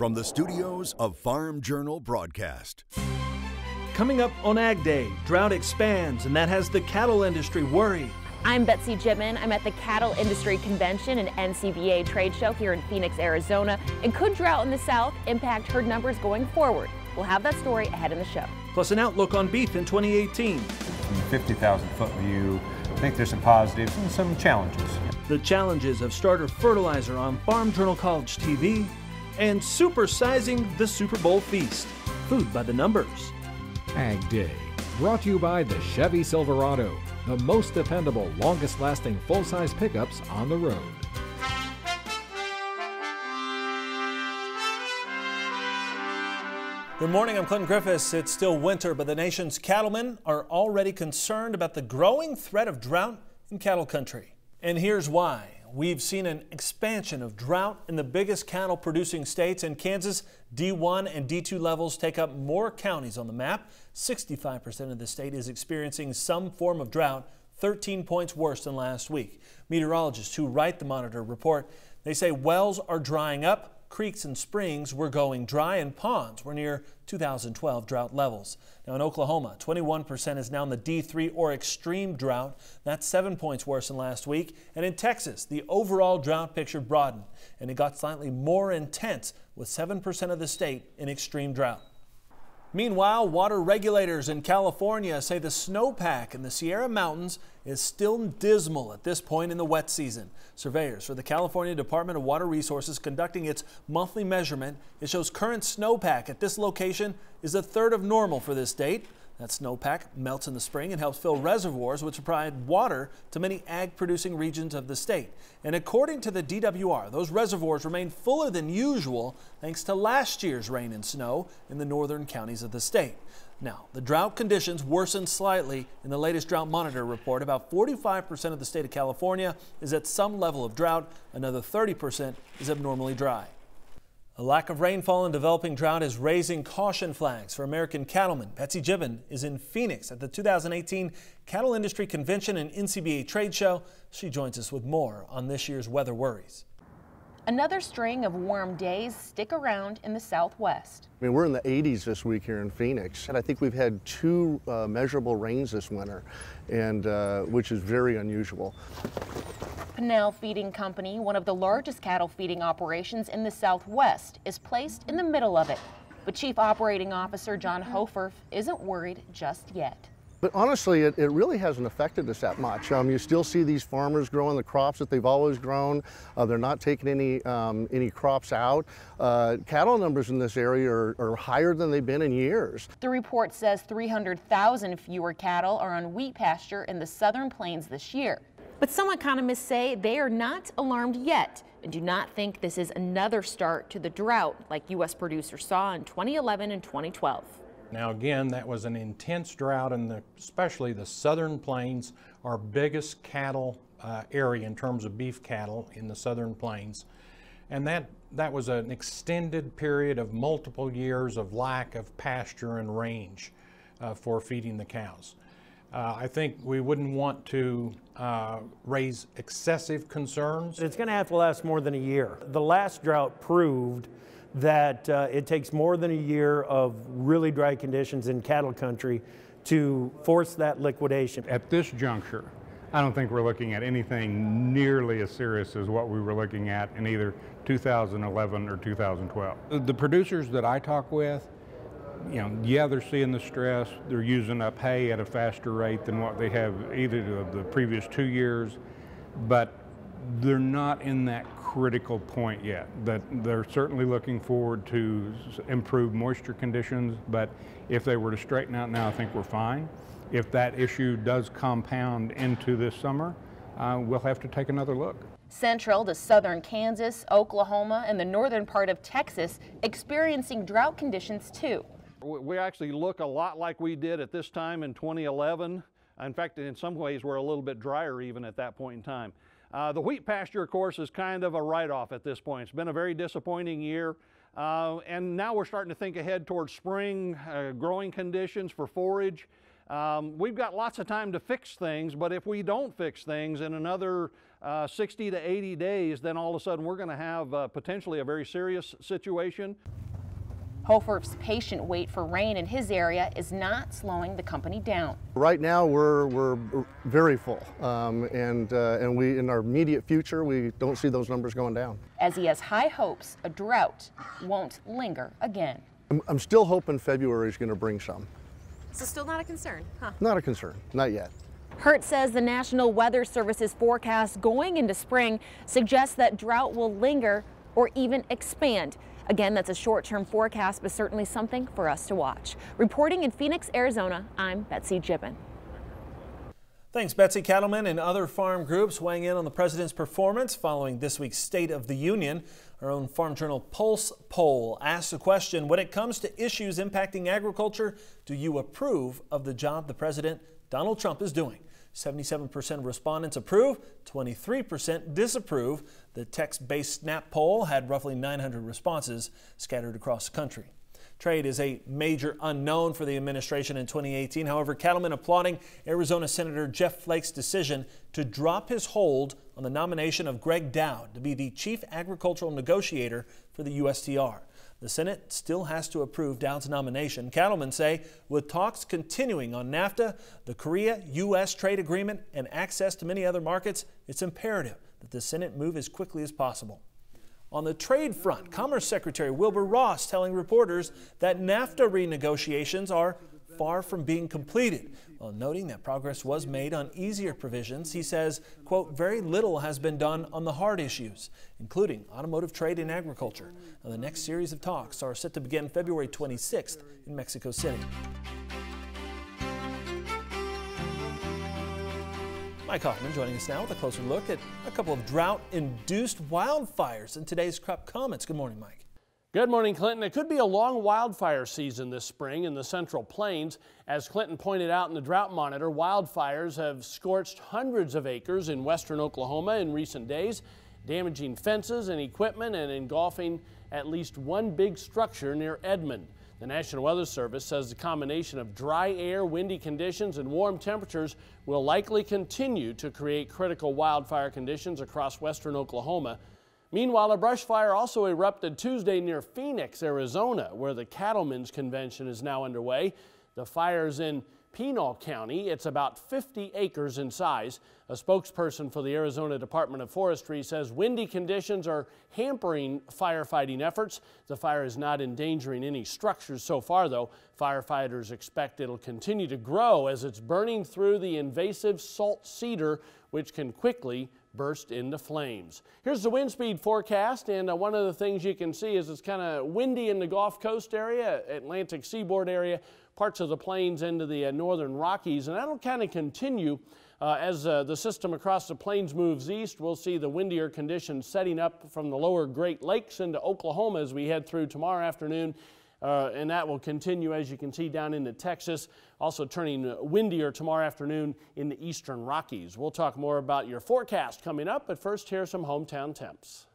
from the studios of Farm Journal Broadcast. Coming up on Ag Day, drought expands, and that has the cattle industry worried. I'm Betsy Jittman. I'm at the Cattle Industry Convention and NCBA trade show here in Phoenix, Arizona. And could drought in the South impact herd numbers going forward? We'll have that story ahead in the show. Plus an outlook on beef in 2018. From the 50,000-foot view, I think there's some positives and some challenges. The challenges of starter fertilizer on Farm Journal College TV, and supersizing the Super Bowl feast. Food by the numbers. Ag Day, brought to you by the Chevy Silverado, the most dependable, longest-lasting full-size pickups on the road. Good morning, I'm Clinton Griffiths. It's still winter, but the nation's cattlemen are already concerned about the growing threat of drought in cattle country. And here's why. We've seen an expansion of drought in the biggest cattle producing states. In Kansas, D1 and D2 levels take up more counties on the map. 65% of the state is experiencing some form of drought, 13 points worse than last week. Meteorologists who write the Monitor report, they say wells are drying up, creeks and springs were going dry, and ponds were near 2012 drought levels. Now in Oklahoma, 21% is now in the D3 or extreme drought. That's 7 points worse than last week. And in Texas, the overall drought picture broadened, and it got slightly more intense with 7% of the state in extreme drought. Meanwhile, water regulators in California say the snowpack in the Sierra Mountains is still dismal at this point in the wet season. Surveyors for the California Department of Water Resources conducting its monthly measurement. It shows current snowpack at this location is a third of normal for this date. That snowpack melts in the spring and helps fill reservoirs which provide water to many ag-producing regions of the state. And according to the DWR, those reservoirs remain fuller than usual thanks to last year's rain and snow in the northern counties of the state. Now, the drought conditions worsened slightly in the latest Drought Monitor report. About 45% of the state of California is at some level of drought. Another 30% is abnormally dry. A lack of rainfall and developing drought is raising caution flags for American cattlemen. Betsy Jittman is in Phoenix at the 2018 Cattle Industry Convention and NCBA trade show. She joins us with more on this year's weather worries. Another string of warm days stick around in the Southwest. I mean, we're in the 80s this week here in Phoenix, and I think we've had two measurable rains this winter, and which is very unusual. Pinnell Feeding Company, one of the largest cattle feeding operations in the Southwest, is placed in the middle of it. But Chief Operating Officer John Hofer isn't worried just yet. But honestly, it really hasn't affected us that much. You still see these farmers growing the crops that they've always grown. They're not taking any crops out. Cattle numbers in this area are higher than they've been in years. The report says 300,000 fewer cattle are on wheat pasture in the southern plains this year. But some economists say they are not alarmed yet and do not think this is another start to the drought like U.S. producers saw in 2011 and 2012. Now again, that was an intense drought in especially the southern plains, our biggest cattle area in terms of beef cattle in the southern plains. And that was an extended period of multiple years of lack of pasture and range for feeding the cows. I think we wouldn't want to raise excessive concerns. It's going to have to last more than a year. The last drought proved that it takes more than a year of really dry conditions in cattle country to force that liquidation. At this juncture, I don't think we're looking at anything nearly as serious as what we were looking at in either 2011 or 2012. The producers that I talk with, yeah, they're seeing the stress. They're using up hay at a faster rate than what they have either of the previous 2 years, but they're not in that critical point yet. That they're certainly looking forward to improved moisture conditions, but if they were to straighten out now, I think we're fine. If that issue does compound into this summer, we'll have to take another look. Central to southern Kansas, Oklahoma, and the northern part of Texas experiencing drought conditions too. We actually look a lot like we did at this time in 2011. In fact, in some ways, we're a little bit drier even at that point in time. The wheat pasture, of course, is kind of a write-off at this point. It's been a very disappointing year. And now we're starting to think ahead towards spring growing conditions for forage. We've got lots of time to fix things, but if we don't fix things in another 60 to 80 days, then all of a sudden we're going to have potentially a very serious situation. Hofer's patient wait for rain in his area is not slowing the company down. Right now we're very full, and we in our immediate future we don't see those numbers going down. As he has high hopes a drought won't linger again. I'm still hoping February is going to bring some. So still not a concern, huh? Not a concern, not yet. Hurt says the National Weather Service's forecast going into spring suggests that drought will linger or even expand. Again, that's a short-term forecast, but certainly something for us to watch. Reporting in Phoenix, Arizona, I'm Betsy Gibbon. Thanks, Betsy. Cattlemen and other farm groups weighing in on the president's performance following this week's State of the Union. Our own Farm Journal Pulse poll asks the question, when it comes to issues impacting agriculture, do you approve of the job the president, Donald Trump, is doing? 77% of respondents approve, 23% disapprove. The text-based Snap poll had roughly 900 responses scattered across the country. Trade is a major unknown for the administration in 2018. However, cattlemen applauding Arizona Senator Jeff Flake's decision to drop his hold on the nomination of Greg Dowd to be the chief agricultural negotiator for the USTR. The Senate still has to approve Dowd's nomination. Cattlemen say with talks continuing on NAFTA, the Korea-U.S. trade agreement, and access to many other markets, it's imperative that the Senate move as quickly as possible. On the trade front, Commerce Secretary Wilbur Ross telling reporters that NAFTA renegotiations are far from being completed. While noting that progress was made on easier provisions, he says, quote, very little has been done on the hard issues, including automotive trade and agriculture. Now, the next series of talks are set to begin February 26th in Mexico City. Mike Hoffman joining us now with a closer look at a couple of drought-induced wildfires in today's crop comments. Good morning, Mike. Good morning, Clinton. It could be a long wildfire season this spring in the Central Plains. As Clinton pointed out in the Drought Monitor, wildfires have scorched hundreds of acres in western Oklahoma in recent days, damaging fences and equipment and engulfing at least one big structure near Edmond. The National Weather Service says the combination of dry air, windy conditions, and warm temperatures will likely continue to create critical wildfire conditions across western Oklahoma. Meanwhile, a brush fire also erupted Tuesday near Phoenix, Arizona, where the Cattlemen's Convention is now underway. The fire's in Pinal County. It's about 50 acres in size. A spokesperson for the Arizona Department of Forestry says windy conditions are hampering firefighting efforts. The fire is not endangering any structures so far, though. Firefighters expect it'll continue to grow as it's burning through the invasive salt cedar, which can quickly burst into flames. Here's the wind speed forecast, and one of the things you can see is it's kind of windy in the Gulf Coast area, Atlantic seaboard area, parts of the plains into the northern Rockies, and that'll kind of continue as the system across the plains moves east. We'll see the windier conditions setting up from the lower Great Lakes into Oklahoma as we head through tomorrow afternoon. And that will continue, as you can see, down into Texas, also turning windier tomorrow afternoon in the eastern Rockies. We'll talk more about your forecast coming up, but first, here's some hometown temps.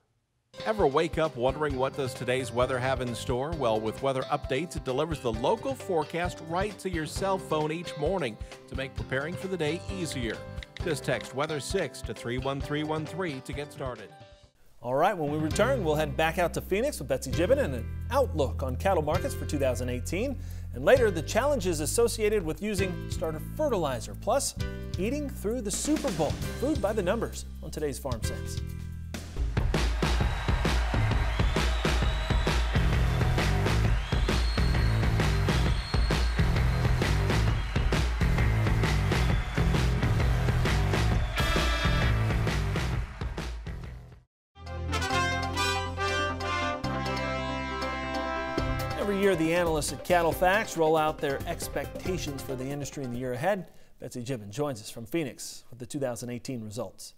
Ever wake up wondering what does today's weather have in store? Well, with weather updates, it delivers the local forecast right to your cell phone each morning to make preparing for the day easier. Just text Weather 6 to 31313 to get started. All right, when we return, we'll head back out to Phoenix with Betsy Gibbon and an outlook on cattle markets for 2018. And later, the challenges associated with using starter fertilizer, plus eating through the Super Bowl. Food by the numbers on today's Farm Sense. Every year, the analysts at Cattle Facts roll out their expectations for the industry in the year ahead. Betsy Gibbon joins us from Phoenix with the 2018 results.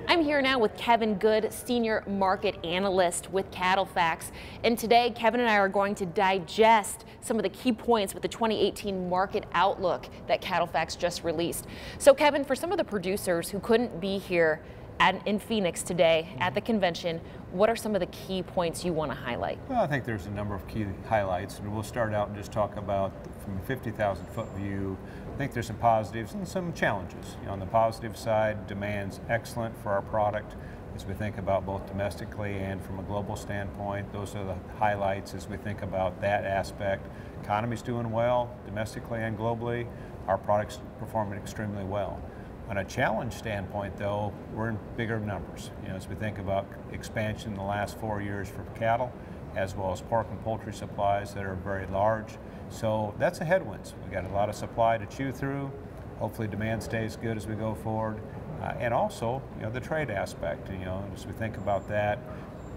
I'm here now with Kevin Good, Senior Market Analyst with Cattle Facts. And today, Kevin and I are going to digest some of the key points with the 2018 market outlook that Cattle Facts just released. So, Kevin, for some of the producers who couldn't be here, in Phoenix today at the convention. What are some of the key points you want to highlight? Well, I think there's a number of key highlights, and we'll start out and just talk about from a 50,000 foot view. I think there's some positives and some challenges. On the positive side, demand's excellent for our product as we think about both domestically and from a global standpoint. Those are the highlights as we think about that aspect. Economy's doing well domestically and globally. Our product's performing extremely well. On a challenge standpoint, though, we're in bigger numbers. As we think about expansion in the last 4 years for cattle, as well as pork and poultry supplies that are very large. So that's a headwind. We've got a lot of supply to chew through. Hopefully demand stays good as we go forward. And also, the trade aspect, as we think about that,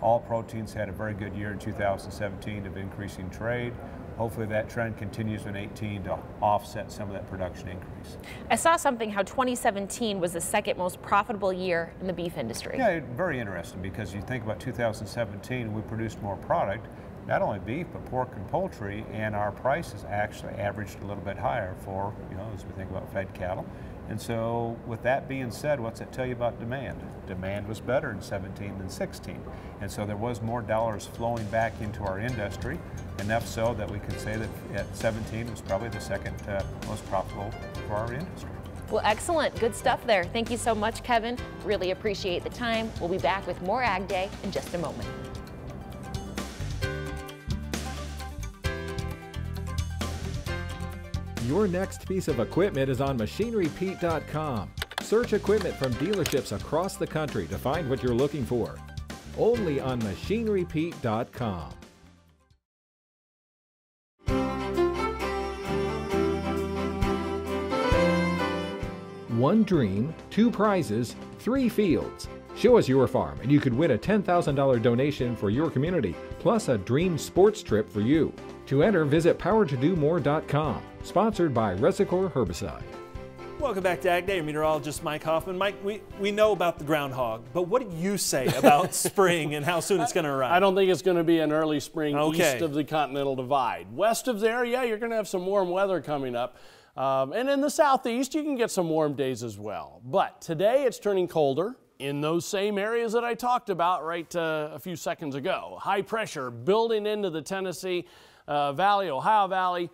all proteins had a very good year in 2017 of increasing trade. Hopefully that trend continues in 2018 to offset some of that production increase. I saw something how 2017 was the second most profitable year in the beef industry. Yeah, very interesting, because you think about 2017, we produced more product, not only beef, but pork and poultry, and our prices actually averaged a little bit higher for, as we think about fed cattle. And so with that being said, what's that tell you about demand? Demand was better in 17 than 16. And so there was more dollars flowing back into our industry, enough so that we can say that at 17 was probably the second most profitable for our industry. Well, excellent. Good stuff there. Thank you so much, Kevin. Really appreciate the time. We'll be back with more Ag Day in just a moment. Your next piece of equipment is on MachineryPete.com. Search equipment from dealerships across the country to find what you're looking for. Only on MachineryPete.com. One dream, 2 prizes, 3 fields. Show us your farm and you could win a $10,000 donation for your community, plus a dream sports trip for you. To enter, visit powertodomore.com. Sponsored by Resicor Herbicide. Welcome back to Ag Day. Meteorologist Mike Hoffman. Mike, we know about the groundhog, but what do you say about spring and how soon it's going to arrive? I don't think it's going to be an early spring east of the Continental Divide. West of there, yeah, you're going to have some warm weather coming up. And in the southeast, you can get some warm days as well. But today it's turning colder in those same areas that I talked about right a few seconds ago. High pressure building into the Tennessee Valley, Ohio Valley,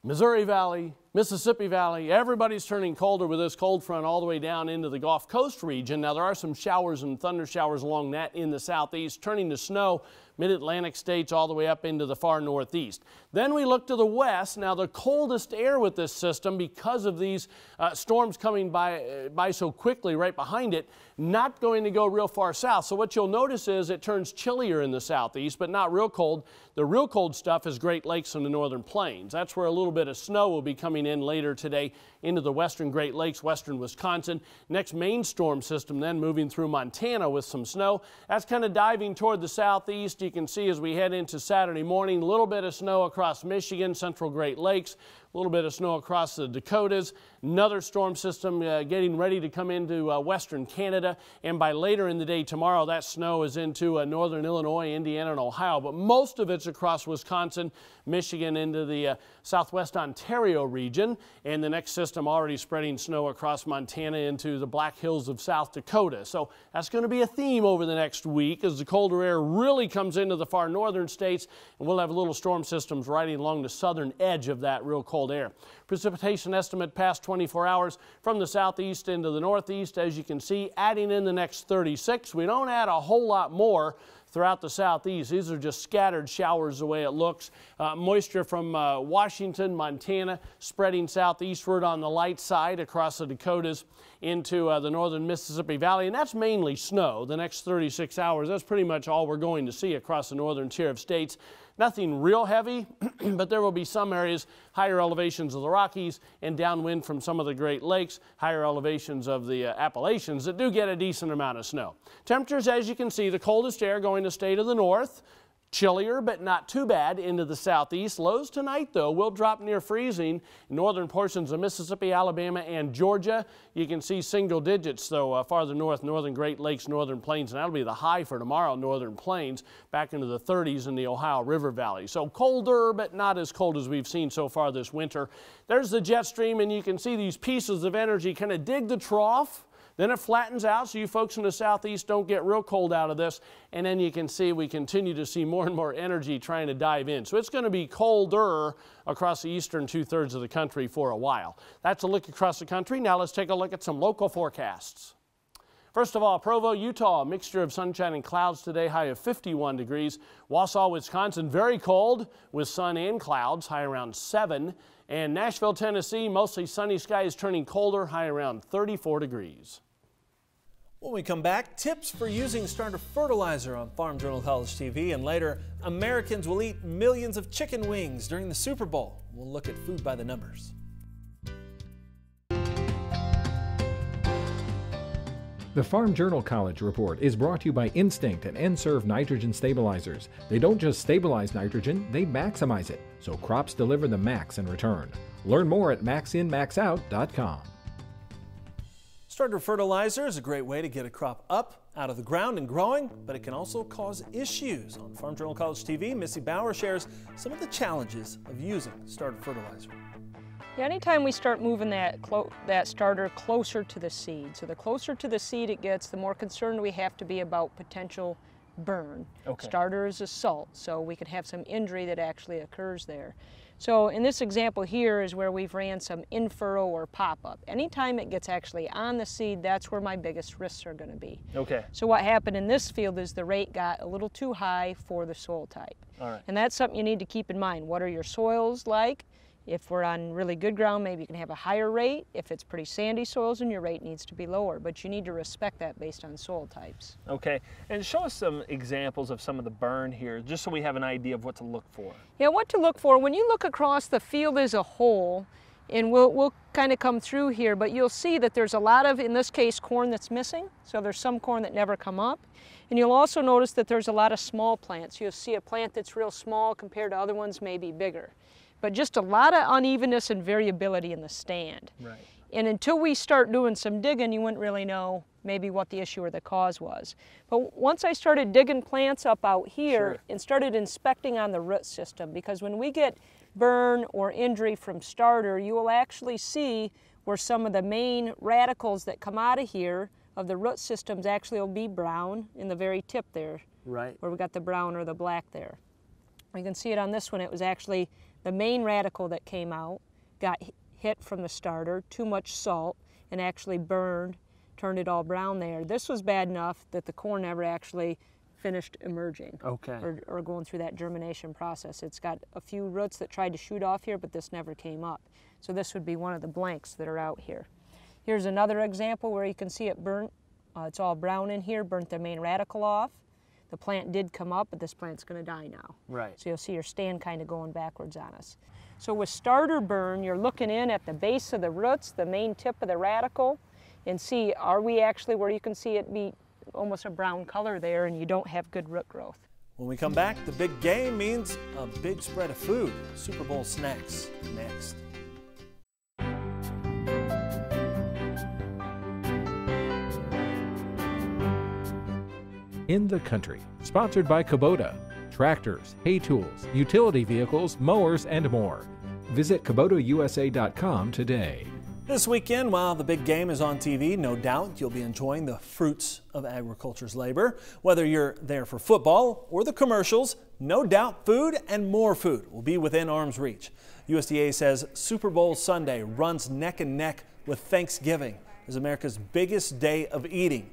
Missouri Valley, Mississippi Valley. Everybody's turning colder with this cold front all the way down into the Gulf Coast region. Now there are some showers and thunder showers along that in the southeast, turning to snow mid-Atlantic states all the way up into the far northeast. Then we look to the west. Now the coldest air with this system, because of these storms coming by so quickly right behind it, not going to go real far south. So what you'll notice is it turns chillier in the southeast, but not real cold. The real cold stuff is Great Lakes and the northern plains. That's where a little bit of snow will be coming in later today into the western Great Lakes, western Wisconsin. Next main storm system then moving through Montana with some snow. That's kind of diving toward the southeast. You can see as we head into Saturday morning, a little bit of snow across Michigan, central Great Lakes, a little bit of snow across the Dakotas. Another storm system getting ready to come into western Canada, and by later in the day tomorrow, that snow is into northern Illinois, Indiana, and Ohio, but most of it's across Wisconsin, Michigan, into the southwest Ontario region, and the next system already spreading snow across Montana into the Black Hills of South Dakota. So that's going to be a theme over the next week as the colder air really comes into the far northern states, and we'll have little storm systems riding along the southern edge of that real cold air. Precipitation estimate past 24 hours from the southeast into the northeast, as you can see, adding in the next 36. We don't add a whole lot more throughout the southeast. These are just scattered showers the way it looks. Moisture from Washington, Montana, spreading southeastward on the light side across the Dakotas into the northern Mississippi Valley, and that's mainly snow. The next 36 hours, that's pretty much all we're going to see across the northern tier of states. Nothing real heavy, but there will be some areas, higher elevations of the Rockies and downwind from some of the Great Lakes, higher elevations of the Appalachians that do get a decent amount of snow. Temperatures, as you can see, the coldest air going to stay to the north. Chillier, but not too bad into the southeast. Lows tonight, though, will drop near freezing in northern portions of Mississippi, Alabama, and Georgia. You can see single digits, though, farther north, northern Great Lakes, northern plains, and that'll be the high for tomorrow, northern plains, back into the 30s in the Ohio River Valley. So colder, but not as cold as we've seen so far this winter. There's the jet stream, and you can see these pieces of energy kind of dig the trough, Then it flattens out so you folks in the southeast don't get real cold out of this. And then you can see we continue to see more and more energy trying to dive in. So it's going to be colder across the eastern 2/3 of the country for a while. That's a look across the country. Now let's take a look at some local forecasts. First of all, Provo, Utah, a mixture of sunshine and clouds today, high of 51 degrees. Wausau, Wisconsin, very cold with sun and clouds, high around 7. And Nashville, Tennessee, mostly sunny skies turning colder, high around 34 degrees. When we come back, tips for using starter fertilizer on Farm Journal College TV. And later, Americans will eat millions of chicken wings during the Super Bowl. We'll look at food by the numbers. The Farm Journal College Report is brought to you by Instinct and N-Serve nitrogen stabilizers. They don't just stabilize nitrogen, they maximize it, so crops deliver the max in return. Learn more at maxinmaxout.com. Starter fertilizer is a great way to get a crop up, out of the ground and growing, but it can also cause issues. On Farm Journal College TV, Missy Bauer shares some of the challenges of using starter fertilizer. Yeah, anytime we start moving that starter closer to the seed, so the closer to the seed it gets, the more concerned we have to be about potential burn. Okay. Starter is a salt, so we could have some injury that actually occurs there. So in this example here is where we've ran some in-furrow or pop-up. Anytime it gets actually on the seed, that's where my biggest risks are going to be. Okay. So what happened in this field is the rate got a little too high for the soil type. All right. And that's something you need to keep in mind. What are your soils like? If we're on really good ground, maybe you can have a higher rate. If it's pretty sandy soils, then your rate needs to be lower. But you need to respect that based on soil types. Okay, and show us some examples of some of the burn here, just so we have an idea of what to look for. Yeah, what to look for. When you look across the field as a whole, and we'll kind of come through here, but you'll see that there's a lot of, in this case, corn that's missing. So there's some corn that never come up. And you'll also notice that there's a lot of small plants. You'll see a plant that's real small compared to other ones maybe bigger. But just a lot of unevenness and variability in the stand. Right. And until we start doing some digging, you wouldn't really know maybe what the issue or the cause was. But once I started digging plants up out here Sure. and started inspecting on the root system, because when we get burn or injury from starter, you will actually see where some of the main radicals that come out of here of the root systems actually will be brown in the very tip there. Right. Where we got the brown or the black there. You can see it on this one. It was actually the main radical that came out, got hit from the starter, too much salt, and actually burned, turned it all brown there. This was bad enough that the corn never actually finished emerging. Okay. Or going through that germination process. It's got a few roots that tried to shoot off here, but this never came up. So this would be one of the blanks that are out here. Here's another example where you can see it burnt. It's all brown in here, burnt the main radical off. The plant did come up, but this plant's going to die now. Right. So you'll see your stand kind of going backwards on us. So with starter burn, you're looking in at the base of the roots, the main tip of the radical, and see, are we actually where you can see it be almost a brown color there and you don't have good root growth. When we come back, the big game means a big spread of food. Super Bowl snacks next. In the Country, sponsored by Kubota. Tractors, hay tools, utility vehicles, mowers, and more. Visit KubotaUSA.com today. This weekend, while the big game is on TV, no doubt you'll be enjoying the fruits of agriculture's labor. Whether you're there for football or the commercials, no doubt food and more food will be within arm's reach. USDA says Super Bowl Sunday runs neck and neck with Thanksgiving as America's biggest day of eating.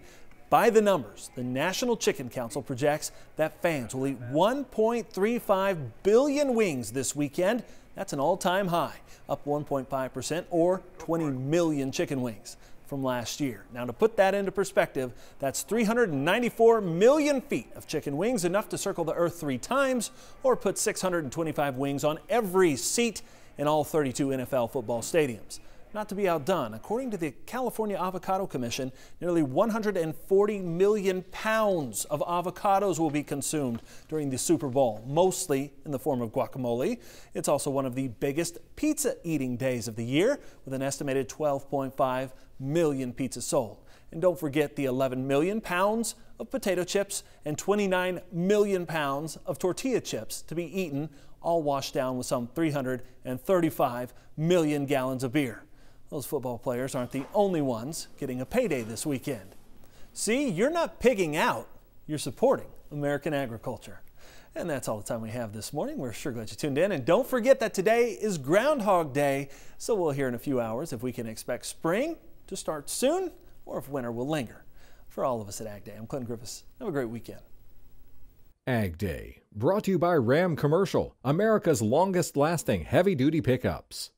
By the numbers, the National Chicken Council projects that fans will eat 1.35 billion wings this weekend. That's an all-time high, up 1.5% or 20 million chicken wings from last year. Now, to put that into perspective, that's 394 million feet of chicken wings, enough to circle the earth 3 times or put 625 wings on every seat in all 32 NFL football stadiums. Not to be outdone, according to the California Avocado Commission, nearly 140 million pounds of avocados will be consumed during the Super Bowl, mostly in the form of guacamole. It's also one of the biggest pizza eating days of the year, with an estimated 12.5 million pizzas sold. And don't forget the 11 million pounds of potato chips and 29 million pounds of tortilla chips to be eaten, all washed down with some 335 million gallons of beer. Those football players aren't the only ones getting a payday this weekend. See, you're not pigging out, you're supporting American agriculture. And that's all the time we have this morning. We're sure glad you tuned in. And don't forget that today is Groundhog Day, so we'll hear in a few hours if we can expect spring to start soon or if winter will linger. For all of us at AgDay, I'm Clinton Griffiths. Have a great weekend. AgDay, brought to you by Ram Commercial, America's longest lasting heavy-duty pickups.